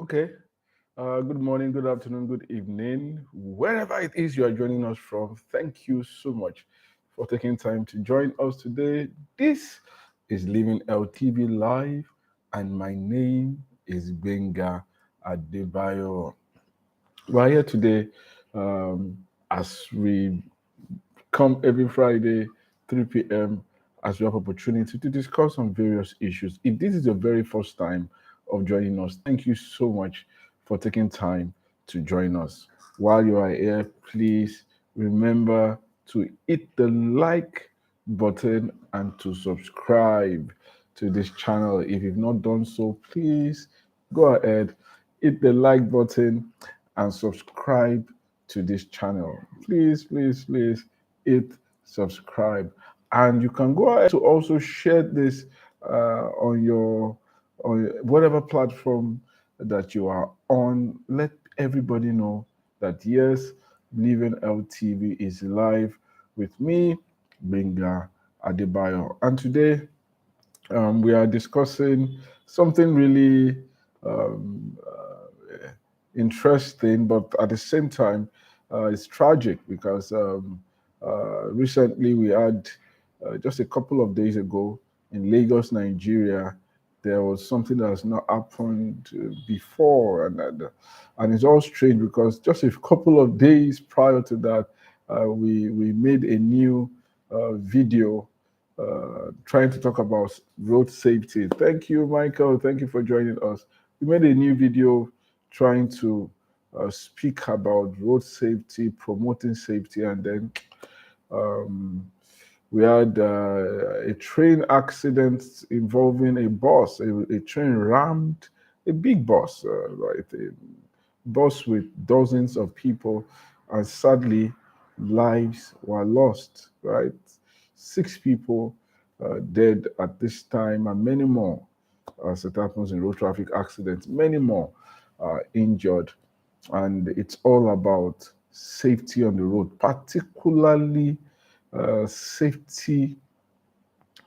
Okay. Good morning, good afternoon, good evening. Wherever it is you are joining us from, thank you so much for taking time to join us today. This is Living LTV Live, and my name is Gbenga Adebayo. We're here today as we come every Friday, 3 p.m., as we have opportunity to discuss on various issues. If this is your very first time of joining us, thank you so much for taking time to join us. While you are here, please remember to hit the like button and to subscribe to this channel. If you've not done so, please go ahead, hit the like button and subscribe to this channel. Please hit subscribe. And you can go ahead to also share this on whatever platform that you are on. Let everybody know that yes, Living LTV is live with me, Gbenga Adebayo. And today we are discussing something really um, interesting, but at the same time, it's tragic because recently we had, just a couple of days ago in Lagos, Nigeria, there was something that has not happened before, and it's all strange because just a couple of days prior to that, we made a new video trying to talk about road safety. Thank you, Michael. Thank you for joining us. We made a new video trying to speak about road safety, promoting safety, and then um, we had a train accident involving a bus. A train rammed a big bus, right? A bus with dozens of people, and sadly, lives were lost, right? 6 people dead at this time, and many more, as it happens in road traffic accidents, many more injured. And it's all about safety on the road, particularly safety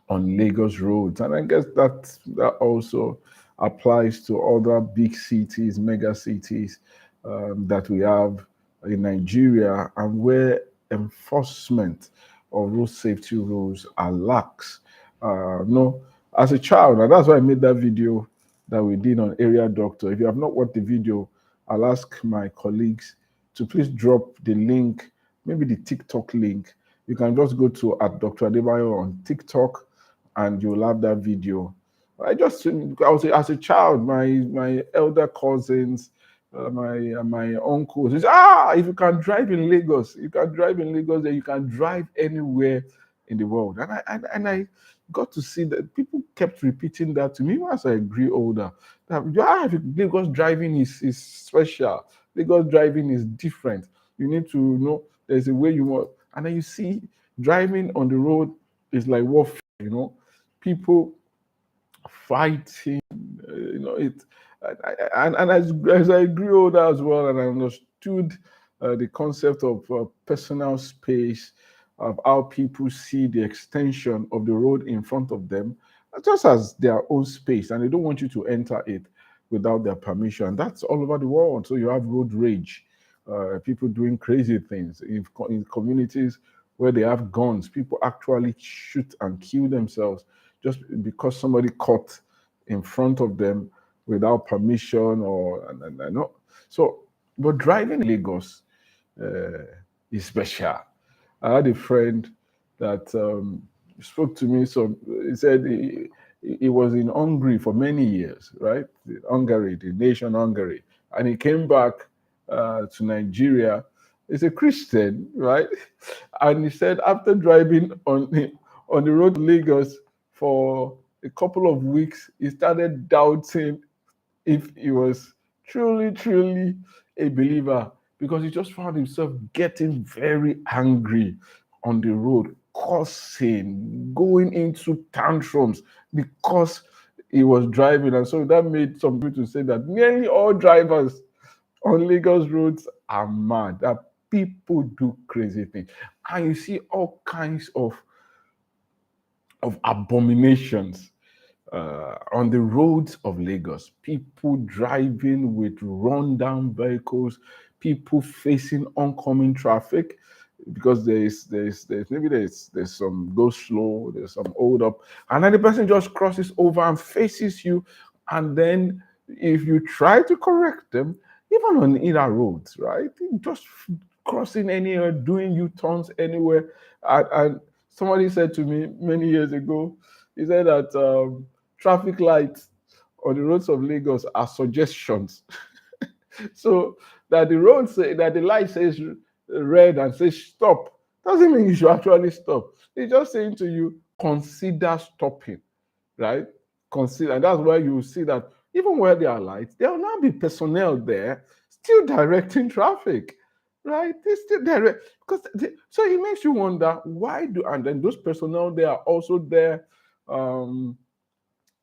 on Lagos roads. And I guess that also applies to other big cities, mega cities that we have in Nigeria, and where enforcement of road safety rules are lax. No, as a child, and that's why I made that video that we did on area doctor. If you have not watched the video, I'll ask my colleagues to please drop the link, maybe the TikTok link. You can just go to at Dr. Adebayo on TikTok, and you'll have that video. I was as a child, my elder cousins, my uncles, they say, if you can drive in Lagos, you can drive in Lagos, then you can drive anywhere in the world. And I got to see that people kept repeating that to me even as I grew older. That Lagos driving is special. Lagos driving is different. You need to know there's a way you want. And then you see driving on the road is like warfare, people fighting, it. And as I grew older as well, and I understood the concept of personal space, of how people see the extension of the road in front of them, just as their own space, and they don't want you to enter it without their permission. That's all over the world. So you have road rage, people doing crazy things in communities where they have guns. People actually shoot and kill themselves just because somebody caught in front of them without permission or and no. So, but driving in Lagos uh, is special. I had a friend that spoke to me. So he said he was in Hungary for many years, right? Hungary, the nation Hungary, and he came back to Nigeria. He's a Christian, right? And he said after driving on the road to Lagos for a couple of weeks, he started doubting if he was truly a believer, because he just found himself getting very angry on the road, cursing, going into tantrums because he was driving. And so that made some people to say that nearly all drivers on Lagos roads are mad, that people do crazy things. And you see all kinds of abominations on the roads of Lagos, people driving with rundown vehicles, people facing oncoming traffic because there's some go slow, there's some hold up, and then the person just crosses over and faces you, and then if you try to correct them, even on inner roads, right, just crossing anywhere, doing U-turns anywhere, and somebody said to me many years ago, he said that traffic lights on the roads of Lagos are suggestions. So that the road say that the light says red and says stop doesn't mean you should actually stop. It's just saying to you, consider stopping, right? Consider, and that's why you see that even where there are lights, there will now be personnel there still directing traffic, right? They still direct so it makes you wonder why do, and then those personnel they are also there. Um,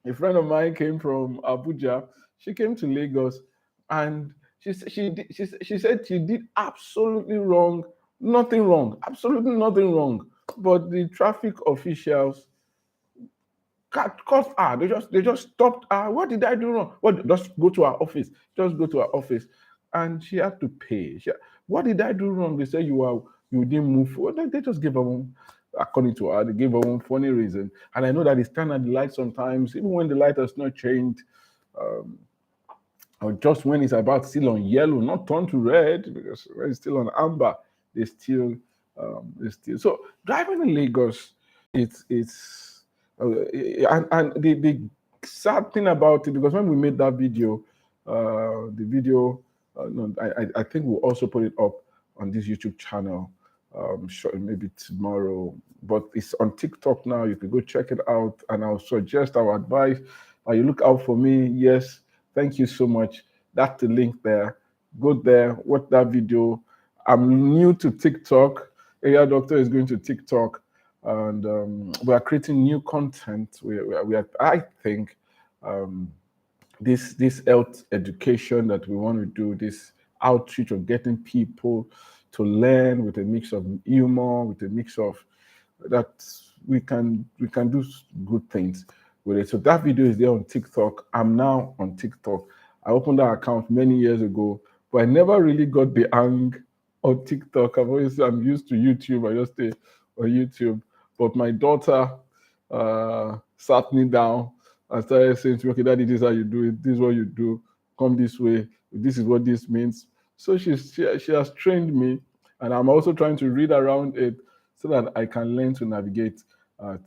a friend of mine came from Abuja. She came to Lagos, and she said she did absolutely wrong, nothing wrong, absolutely nothing wrong. But the traffic officials cut her. They just stopped her. What did I do wrong? What? Just go to her office. Just go to her office, and she had to pay. What did I do wrong? They said you didn't move forward. They just gave her one, according to her, they gave her one funny reason. And I know that they stand at the light sometimes, even when the light has not changed, um, or just when it's about still on yellow, not turned to red, because when it's still on amber, they still so driving in Lagos, and the sad thing about it, because when we made that video, the video, no, I think we'll also put it up on this YouTube channel, sure, maybe tomorrow. But it's on TikTok now. You can go check it out, and I'll advise you look out for me. Yes, thank you so much. That's the link there. Go there, watch that video. I'm new to TikTok. Area Doctor is going to TikTok, and we are creating new content. We are, I think, um, this health education that we want to do, this outreach of getting people to learn with a mix of humor, with a mix of that we can do good things with it. So that video is there on TikTok. I'm now on TikTok. I opened that account many years ago, but I never really got the hang on TikTok. I'm used to YouTube. I just stay on YouTube. But my daughter sat me down and started saying to me, "Okay, Daddy, this is how you do it. This is what you do. Come this way. This is what this means." So she has trained me, and I'm also trying to read around it so that I can learn to navigate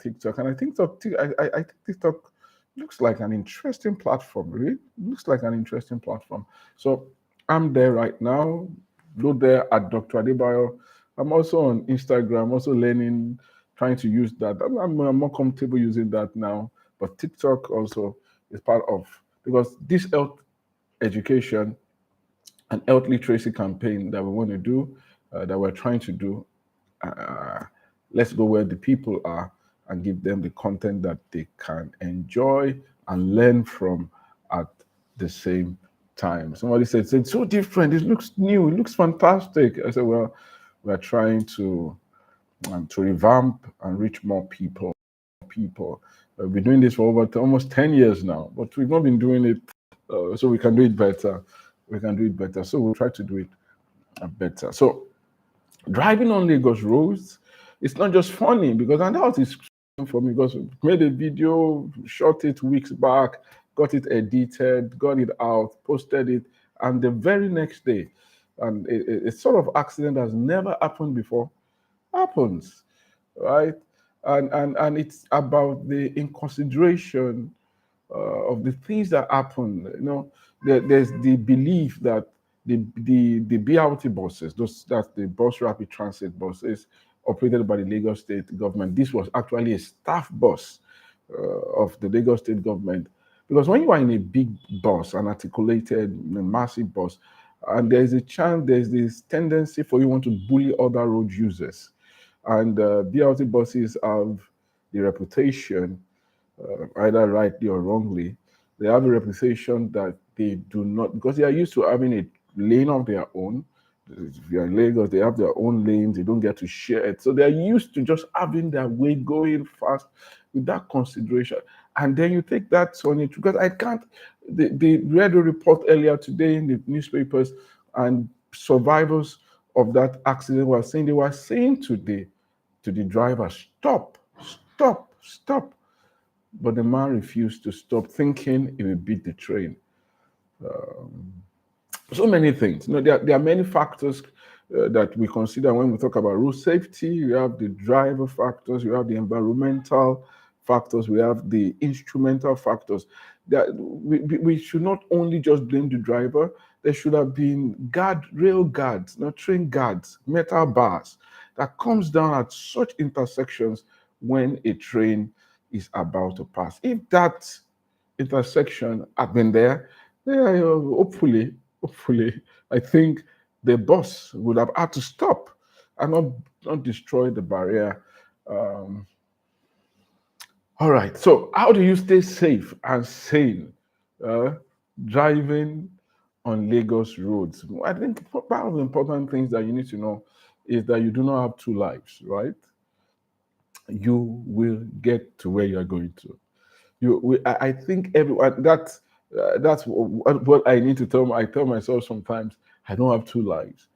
TikTok. And I think I think TikTok looks like an interesting platform. Really, it looks like an interesting platform. So I'm there right now. Go there at Dr. Adebayo. I'm also on Instagram. Also learning, trying to use that. I'm more comfortable using that now. But TikTok also is part of, because this health education and health literacy campaign that we want to do, that we're trying to do, uh, let's go where the people are and give them the content that they can enjoy and learn from at the same time. Somebody said, "It's so different. It looks new. It looks fantastic." I said, "Well, we're trying to revamp and reach more people. We've been doing this for over almost 10 years now, but we've not been doing it, so we can do it better. We can do it better. So we'll try to do it better." So driving on Lagos roads, it's not just funny, because, and that was it for me, because we made a video, shot it weeks back, got it edited, got it out, posted it, and the very next day, and a sort of accident has never happened before happens, right? And it's about the inconsideration of the things that happen. There's the belief that the BRT buses, that's the bus rapid transit buses operated by the Lagos State government. This was actually a staff bus of the Lagos State government, because when you are in a big bus, an articulated, massive bus, and there's this tendency for you want to bully other road users, and BRT buses have the reputation, either rightly or wrongly, they have a reputation that they do not, because they are used to having a lane of their own. If you're in Lagos, they have their own lanes, they don't get to share it. So they're used to just having their way, going fast with that consideration. And then you take that on it, because I can't. They read a report earlier today in the newspapers, and survivors of that accident were saying, today to the driver, stop, stop, stop. But the man refused to stop, thinking he would beat the train. So many things. There are many factors that we consider when we talk about road safety. You have the driver factors, you have the environmental factors, we have the instrumental factors. That we should not only just blame the driver. There should have been rail guards, not train guards, metal bars that comes down at such intersections when a train is about to pass. If that intersection had been there, yeah, hopefully, I think the bus would have had to stop and not destroy the barrier. Um, all right. So, how do you stay safe and sane uh, driving on Lagos roads? I think part of the important things that you need to know is that you do not have two lives, right? You will get to where you are going to. I think everyone that's what I need to tell. I tell myself sometimes I don't have two lives.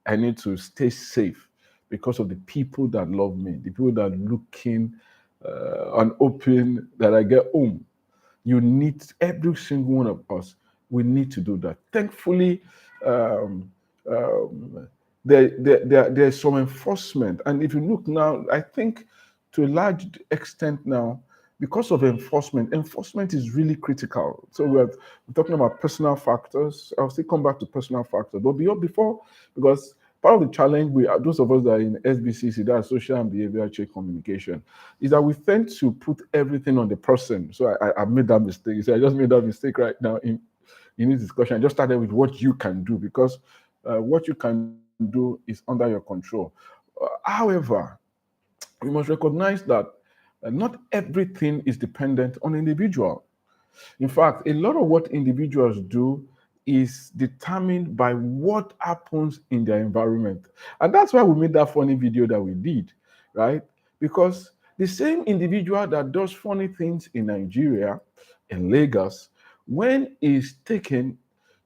I need to stay safe because of the people that love me, the people that are looking and open that I get home. You need every single one of us. We need to do that. Thankfully, um, um, there's some enforcement, and if you look now, I think to a large extent now, because of enforcement is really critical. So we're talking about personal factors. I'll still come back to personal factors, but before, because part of the challenge we are, those of us that are in SBCC, that is social and behavioral change communication, is that we tend to put everything on the person. So I made that mistake. So I just made that mistake right now in this discussion. I just started with what you can do, because what you can do is under your control. However, we must recognize that not everything is dependent on individual. In fact, a lot of what individuals do is determined by what happens in their environment. And that's why we made that funny video that we did, right? Because the same individual that does funny things in Nigeria, in Lagos, when is taken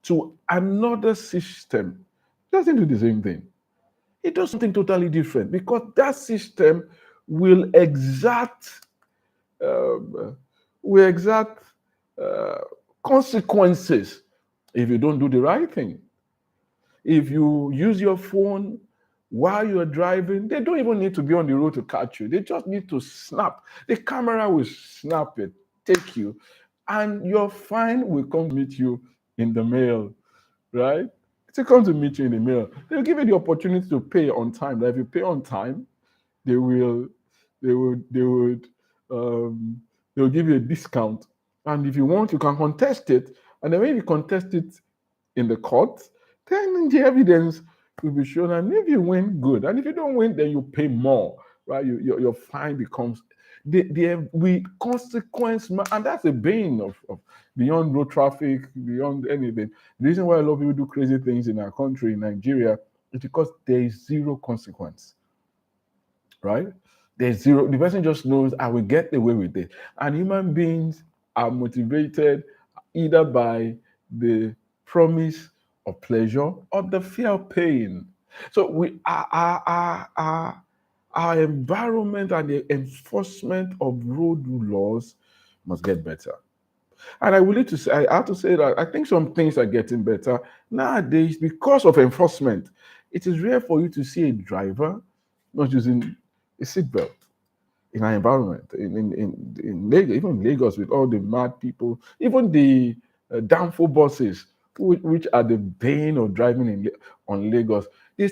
to another system, doesn't do the same thing. It does something totally different, because that system will um, exert uh, consequences if you don't do the right thing. If you use your phone while you're driving, they don't even need to be on the road to catch you. They just need to snap. The camera will snap it, take you, and your fine will come meet you in the mail, right? It will come to meet you in the mail. They'll give you the opportunity to pay on time. Like if you pay on time, they will they would um, they'll give you a discount, and if you want you can contest it, and then when you contest it in the court, then the evidence will be shown, and if you win, good, and if you don't win, then you pay more, right? Your fine becomes we consequence, and that's a bane of beyond road traffic, beyond anything. The reason why a lot of people do crazy things in our country, in Nigeria, is because there is zero consequence, right? There's zero. The person just knows I will get away with it. And human beings are motivated either by the promise of pleasure or the fear of pain. So we our environment and the enforcement of road laws must get better. And I will need to say, I have to say that I think some things are getting better nowadays because of enforcement. It is rare for you to see a driver not using a seatbelt in our environment, in Lagos, even Lagos, with all the mad people, even the downfall buses, which are the bane of driving on Lagos. They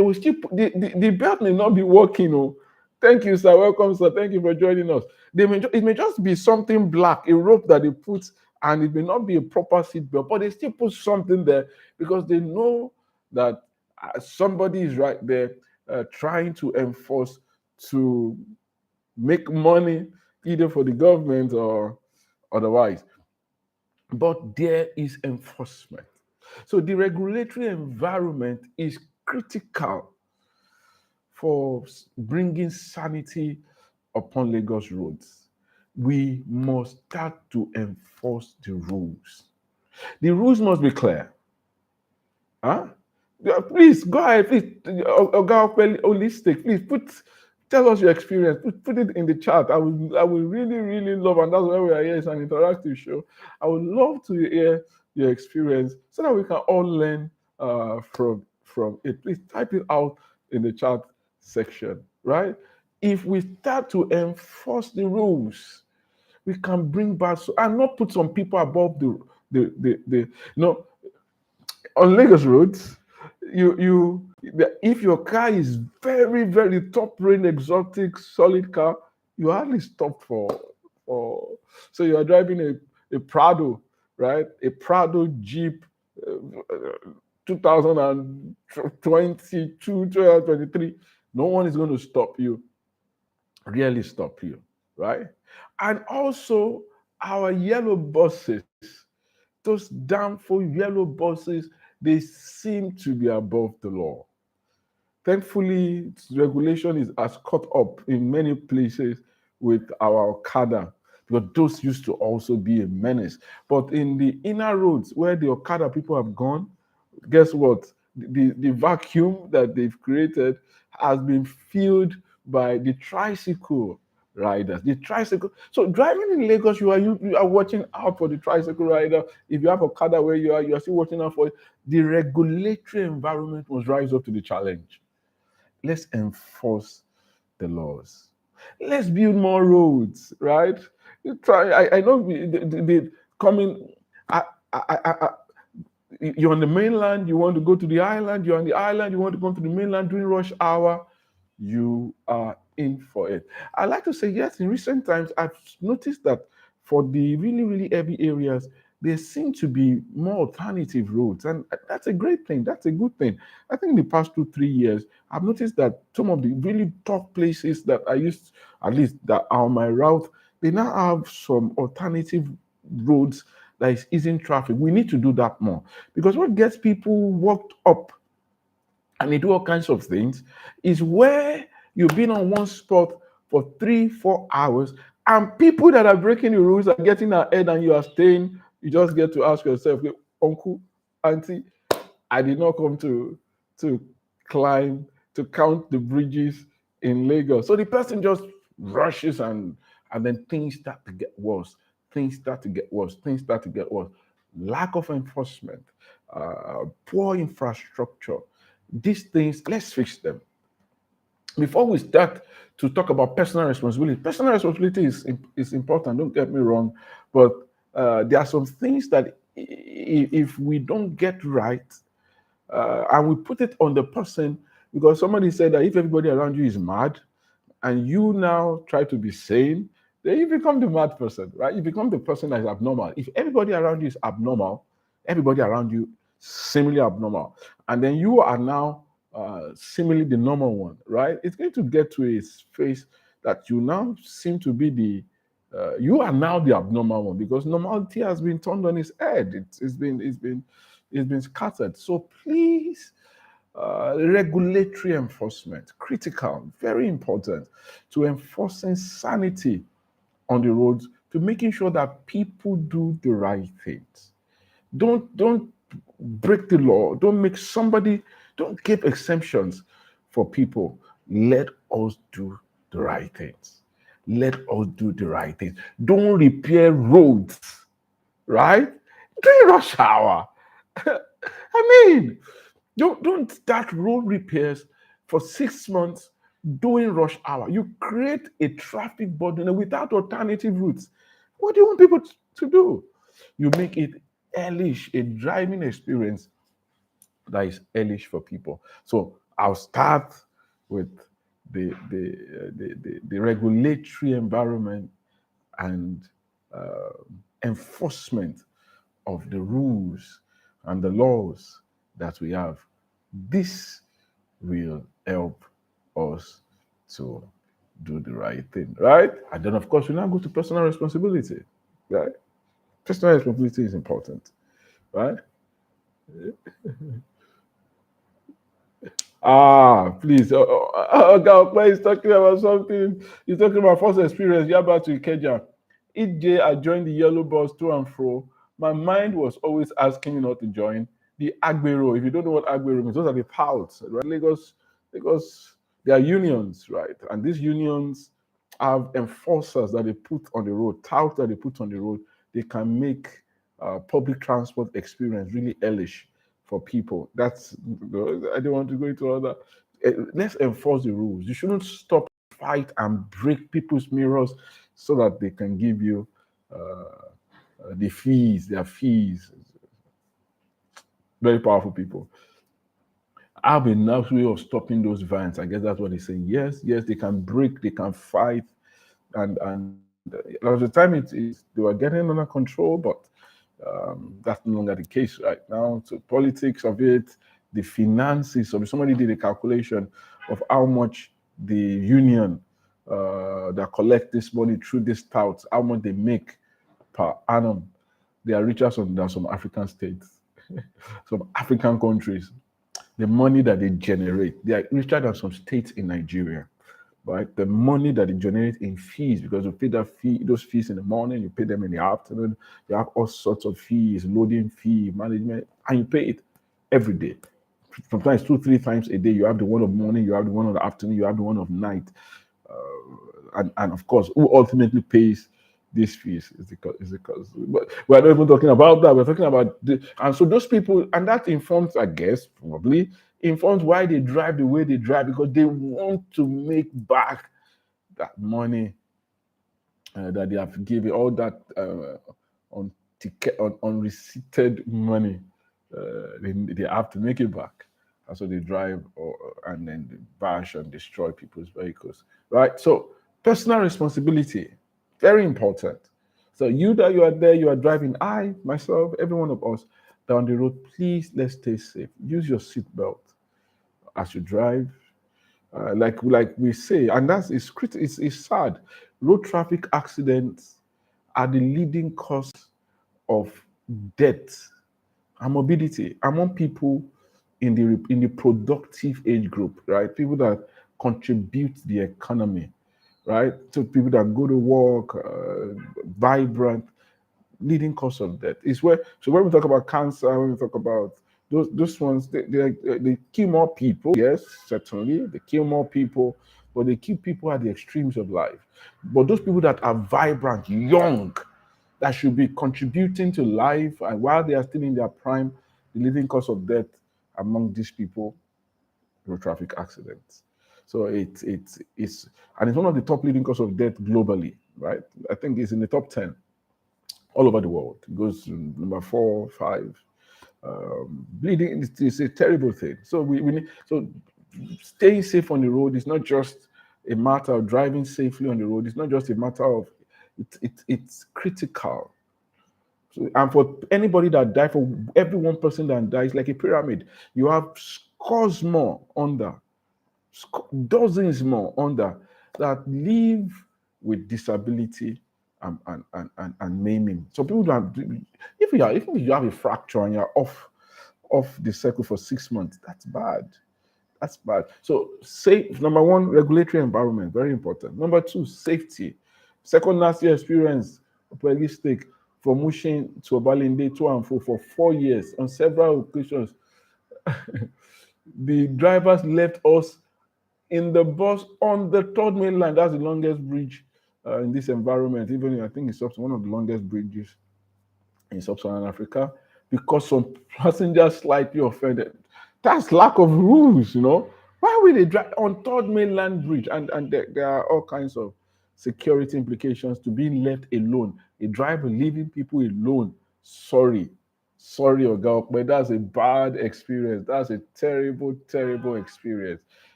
will still, the belt may not be working. Oh, thank you, sir. Welcome, sir. Thank you for joining us. It may just be something black, a rope that they put, and it may not be a proper seat belt, but they still put something there because they know that somebody is right there trying to enforce to make money either for the government or otherwise. But there is enforcement. So the regulatory environment is critical for bringing sanity upon Lagos roads. we must start to enforce the rules. The rules must be clear. Huh? Yeah, please go ahead, please. Oga holistic, please tell us your experience. Put it in the chat. I will really, really love, and that's why we are here. It's an interactive show. I would love to hear your experience so that we can all learn from it. Please type it out in the chat section, right? If we start to enforce the rules, we can bring back and not put some people above the no on Lagos roads, if your car is very, very top range, exotic, solid car, you hardly stop for so you are driving a Prado, right? A Prado Jeep, 2022, 2023. No one is going to stop you, really stop you, right? And also our yellow buses, those damnful yellow buses, they seem to be above the law. Thankfully, regulation is as caught up in many places with our Okada, because those used to also be a menace. But in the inner roads where the Okada people have gone, guess what? The vacuum that they've created has been filled by the tricycle riders. The tricycle. So driving in Lagos, you are watching out for the tricycle rider. If you have Okada where you are still watching out for it. The regulatory environment must rise up to the challenge. Let's enforce the laws. Let's build more roads, right? You try. I know the coming. I, I, you're on the mainland, you want to go to the island, you're on the island, you want to go to the mainland during rush hour, you are in for it. I like to say, yes, in recent times, I've noticed that for the really, really heavy areas, there seem to be more alternative roads. And that's a great thing. That's a good thing. I think in the past 2, 3 years, I've noticed that some of the really tough places that I used, at least that are on my route, they now have some alternative roads that is easing traffic. We need to do that more, because what gets people worked up and they do all kinds of things is where you've been on one spot for 3, 4 hours, and people that are breaking the rules are getting ahead and you are staying. You just get to ask yourself, uncle, auntie, I did not come to climb, to count the bridges in Lagos. So the person just rushes, and then things start to get worse. Things start to get worse. Things start to get worse. Lack of enforcement, poor infrastructure. These things, let's fix them. Before we start to talk about personal responsibility is important. Don't get me wrong, but there are some things that if we don't get right, and we put it on the person, because somebody said that if everybody around you is mad and you now try to be sane, then you become the mad person, right? You become the person that is abnormal. If everybody around you is abnormal, everybody around you similarly abnormal, and then you are now similarly the normal one, right? It's going to get to a phase that you now seem to be you are now the abnormal one, because normality has been turned on its head. It's been scattered. So please, regulatory enforcement, critical, very important to enforcing sanity on the roads, to making sure that people do the right things. Don't break the law. Don't give exemptions for people. Let us do the right things. Let us do the right things. Don't repair roads, right? During rush hour. I mean, don't start road repairs for 6 months during rush hour. You create a traffic burden without alternative routes. What do you want people to do? You make it hellish, a driving experience that is hellish for people. So I'll start with the regulatory environment and enforcement of the rules and the laws that we have. This will help us to do the right thing, right? And then, of course, we now go to personal responsibility, right? Personal responsibility is important, right? Please. God, he's talking about something. He's talking about first experience. Yaba to Ikeja. each day I joined the yellow bus to and fro, my mind was always asking me not to join the Agbero. If you don't know what Agbero means, those are the touts, right? Lagos, they are unions, right? And these unions have enforcers that they put on the road, touts that they put on the road. They can make public transport experience really hellish for people. That's I don't want to go into all that. Let's enforce the rules. You shouldn't stop, fight, and break people's mirrors so that they can give you their fees. Very powerful people. I have enough way of stopping those vans. I guess that's what they say. Yes, they can break, they can fight, and at the time they were getting under control, but that's no longer the case right now. So politics of it, the finances of it. Somebody did a calculation of how much the union that collect this money through this touts, how much they make per annum. They are richer than some African states, some African countries. The money that they generate, they are richer than some states in Nigeria. Right, the money that they generate in fees, because you pay those fees in the morning, you pay them in the afternoon, you have all sorts of fees, loading fee, management, and you pay it every day. Sometimes 2-3 times a day. You have the one of morning, you have the one of the afternoon, you have the one of night, and of course, who ultimately pays these fees is because but we're not even talking about that. We're talking about and so those people, and that informs, I guess, probably informs why they drive the way they drive, because they want to make back that money that they have given, all that on ticket on receipted money. They have to make it back, and so they drive and then they bash and destroy people's vehicles. Right. So personal responsibility, very important. So you are there, you are driving. I, myself, every one of us down the road. Please, let's stay safe. Use your seatbelt as you drive. Like we say, and it's sad. Road traffic accidents are the leading cause of death and morbidity among people in the productive age group, right? People that contribute to the economy, right? So people that go to work, vibrant, leading cause of death is where. So when we talk about cancer, when we talk about those ones, they kill more people. Yes, certainly they kill more people, but they kill people at the extremes of life. But those people that are vibrant, young, that should be contributing to life, and while they are still in their prime, the leading cause of death among these people, road traffic accidents. So it's one of the top leading cause of death globally, right? I think it's in the top 10 all over the world. It goes to number 4, 5. Bleeding is a terrible thing. So we need, so staying safe on the road is not just a matter of driving safely on the road. It's not just a matter of it's critical. So, and for anybody that died, for every one person that dies, like a pyramid, you have scores more under, dozens more under that live with disability and maiming. So people that, even if you have a fracture and you're off the circle for 6 months, that's bad. That's bad. So safe, number one, regulatory environment, very important. Number two, safety. Second last year experience, realistic, from Mushin to Obalinde to and fro for 4 years on several occasions. The drivers left us in the bus on the third main line. That's the longest bridge in this environment. Even I think it's one of the longest bridges in sub-Saharan Africa, because some passengers slightly offended. That's lack of rules, you know. Why would they drive on third mainland bridge? And there are all kinds of security implications to being left alone. A driver leaving people alone. Sorry, Oga, but that's a bad experience. That's a terrible, terrible experience.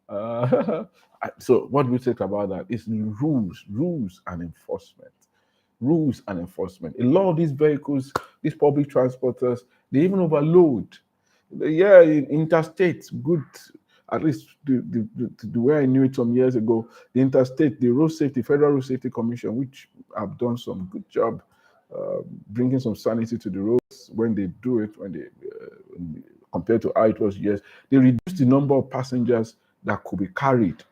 So what do we think about that? It's rules and enforcement. Rules and enforcement. A lot of these vehicles, these public transporters, they even overload. Yeah, in interstate, good. At least the way I knew it some years ago, the interstate, the Federal Road Safety Commission, which have done some good job bringing some sanity to the roads when they do it, compared to how it was years, they reduce the number of passengers that could be carried,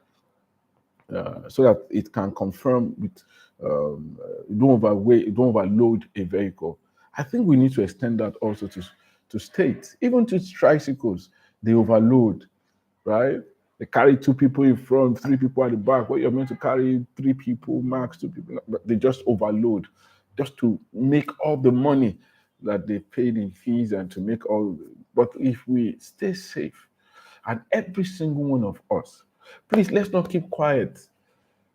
so that it can confirm with You don't overweight, you don't overload a vehicle. I think we need to extend that also to states, even to tricycles. They overload, right? They carry 2 people in front, 3 people at the back. What you're meant to carry 3 people, max 2 people, but they just overload, just to make all the money that they paid in fees and to make all. But if we stay safe, and every single one of us, please let's not keep quiet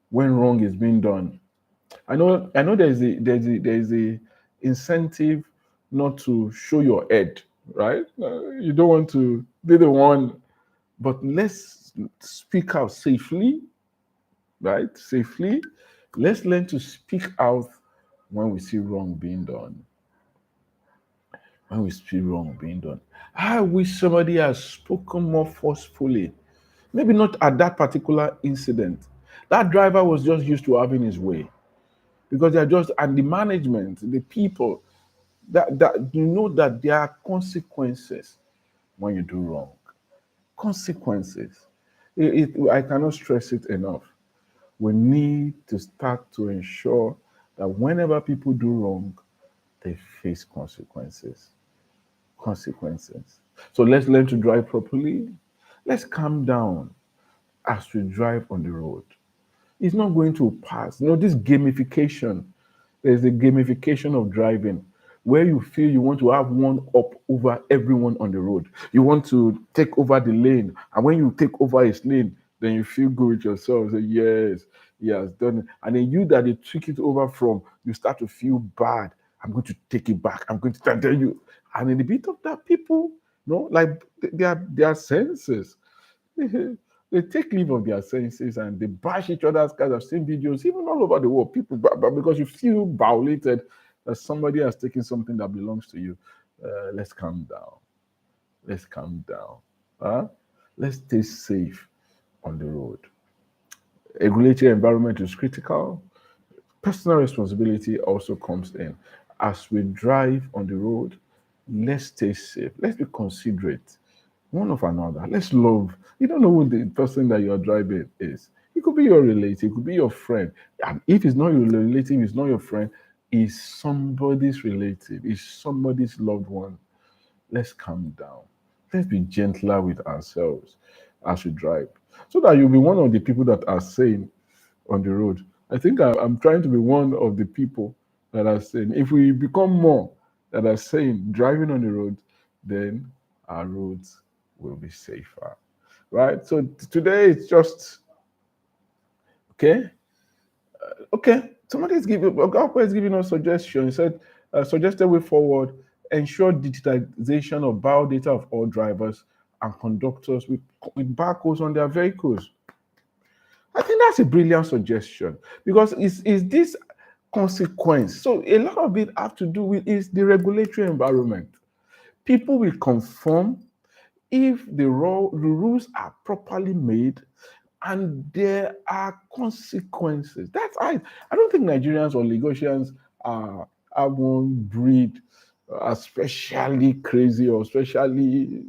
when wrong is being done. I know there's a incentive not to show your head, right? You don't want to be the one, but let's speak out safely, right? Safely. Let's learn to speak out when we see wrong being done. When we see wrong being done. I wish somebody has spoken more forcefully. Maybe not at that particular incident. That driver was just used to having his way, because they're just, and the management, the people, that you know that there are consequences when you do wrong. Consequences. I cannot stress it enough. We need to start to ensure that whenever people do wrong, they face consequences. Consequences. So let's learn to drive properly. Let's calm down as we drive on the road. It's not going to pass. This gamification, there's a gamification of driving where you feel you want to have one up over everyone on the road. You want to take over the lane. And when you take over his lane, then you feel good with yourself. Say, yes, he has done it. And then you that they took it over from, you start to feel bad. I'm going to take it back. I'm going to tell you. And in the bit of that, people, like their senses. They take leave of their senses and they bash each other's cars. I've seen videos, even all over the world, people, but because you feel violated that somebody has taken something that belongs to you. Let's calm down. Let's calm down. Huh? Let's stay safe on the road. A regulatory environment is critical. Personal responsibility also comes in. As we drive on the road, let's stay safe. Let's be considerate one of another. Let's love. You don't know who the person that you're driving is. It could be your relative, it could be your friend. And if it's not your relative, it's not your friend, it's somebody's relative, it's somebody's loved one. Let's calm down. Let's be gentler with ourselves as we drive. So that you'll be one of the people that are sane on the road. I think I'm trying to be one of the people that are sane. If we become more that are sane driving on the road, then our roads will be safer. Right? So today it's just okay. Okay. Somebody's giving Gakpo is giving us suggestion. He said suggested way forward, ensure digitization of biodata of all drivers and conductors with barcodes on their vehicles. I think that's a brilliant suggestion, because is this consequence. So a lot of it have to do with is the regulatory environment. People will conform if the rules are properly made and there are consequences. That's I don't think Nigerians or Lagosians are one breed, especially crazy or especially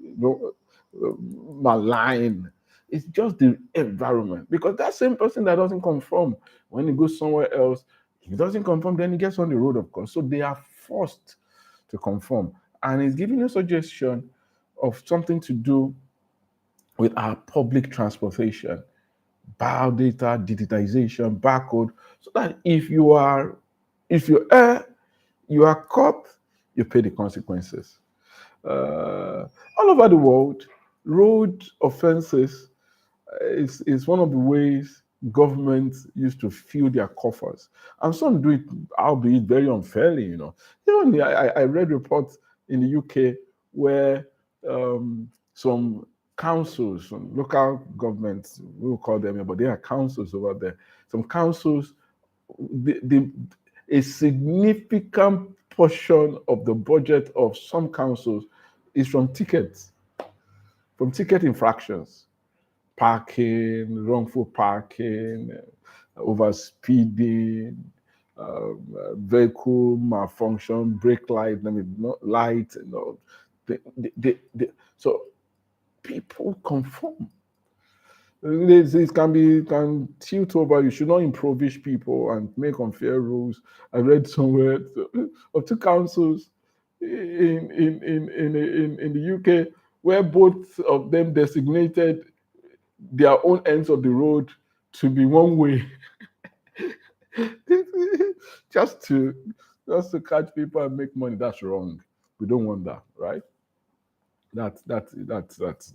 malign. It's just the environment, because that same person that doesn't conform, when he goes somewhere else, he doesn't conform, then he gets on the road, of course. So they are forced to conform. And he's giving a suggestion of something to do with our public transportation, biodata, digitization, barcode, so that if you err, you are caught, you pay the consequences. All over the world, road offenses is one of the ways governments used to fill their coffers. And some do it, albeit very unfairly. Even I read reports in the UK where some councils, some local governments, we'll call them, but they are councils over there. Some councils, a significant portion of the budget of some councils is from ticket infractions, parking, wrongful parking, over speeding, vehicle malfunction, brake light, not light, so people conform. It can tilt over. You should not impoverish people and make unfair rules. I read somewhere of two councils in the UK where both of them designated their own ends of the road to be one way, just to catch people and make money. That's wrong. We don't want that, right? That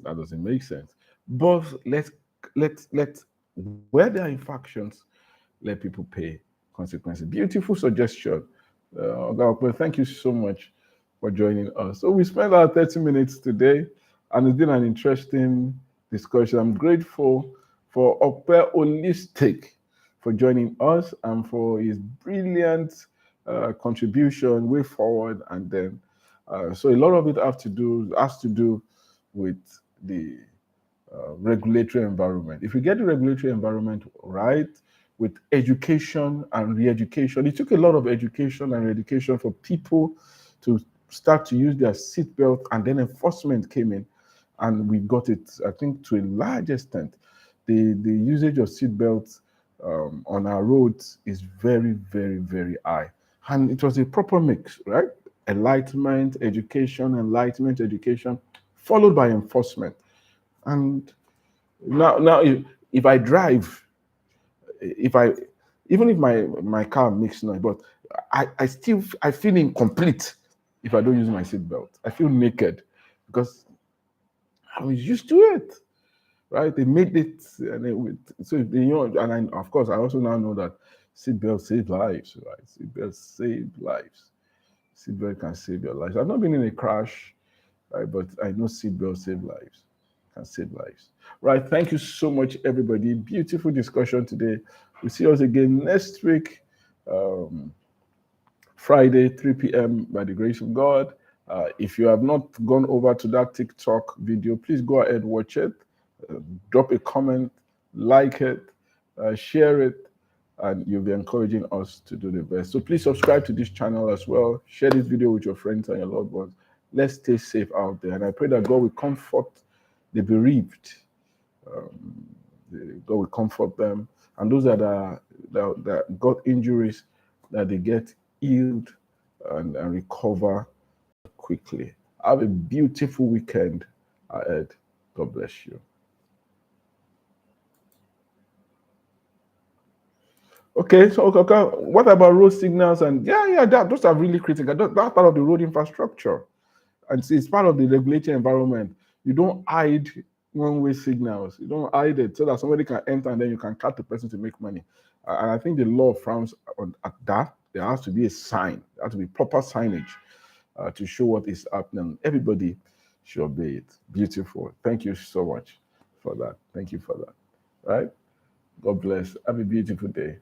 doesn't make sense. But let's where there are infractions, let people pay consequences. Beautiful suggestion. Oga, thank you so much for joining us. So we spent our 30 minutes today, and it's been an interesting discussion. I'm grateful for Ope Holistic for joining us and for his brilliant contribution way forward. And then, so a lot of it has to do with the regulatory environment. If we get the regulatory environment right, with education and re-education, it took a lot of education and re-education for people to start to use their seatbelt, and then enforcement came in, and we got it, I think, to a large extent. The usage of seatbelts on our roads is very, very, very high. And it was a proper mix, right? Enlightenment, education, followed by enforcement. And now if I drive, if I even if my car makes noise, but I feel incomplete if I don't use my seatbelt. I feel naked because I was used to it, right? They made it, and and of course I also now know that seatbelt save lives, right? Seatbelt save lives. Seatbelt can save your life. I've not been in a crash, right? But I know seatbelt save lives, can save lives. Right. Thank you so much, everybody. Beautiful discussion today. We'll see us again next week, um, Friday, 3 p.m. by the grace of God. If you have not gone over to that TikTok video, please go ahead, watch it, drop a comment, like it, share it, and you'll be encouraging us to do the best. So please subscribe to this channel as well. Share this video with your friends and your loved ones. Let's stay safe out there. And I pray that God will comfort the bereaved. God will comfort them. And those that got injuries, that they get healed and recover quickly. Have a beautiful weekend ahead. God bless you. Okay, so okay, what about road signals? And those are really critical. That's part of the road infrastructure, and it's part of the regulatory environment. You don't hide one-way signals. You don't hide it so that somebody can enter and then you can cut the person to make money. And I think the law frowns at that. There has to be a sign. There has to be proper signage to show what is happening. Everybody should obey it. Beautiful. Thank you so much for that. Thank you for that. Right? God bless. Have a beautiful day.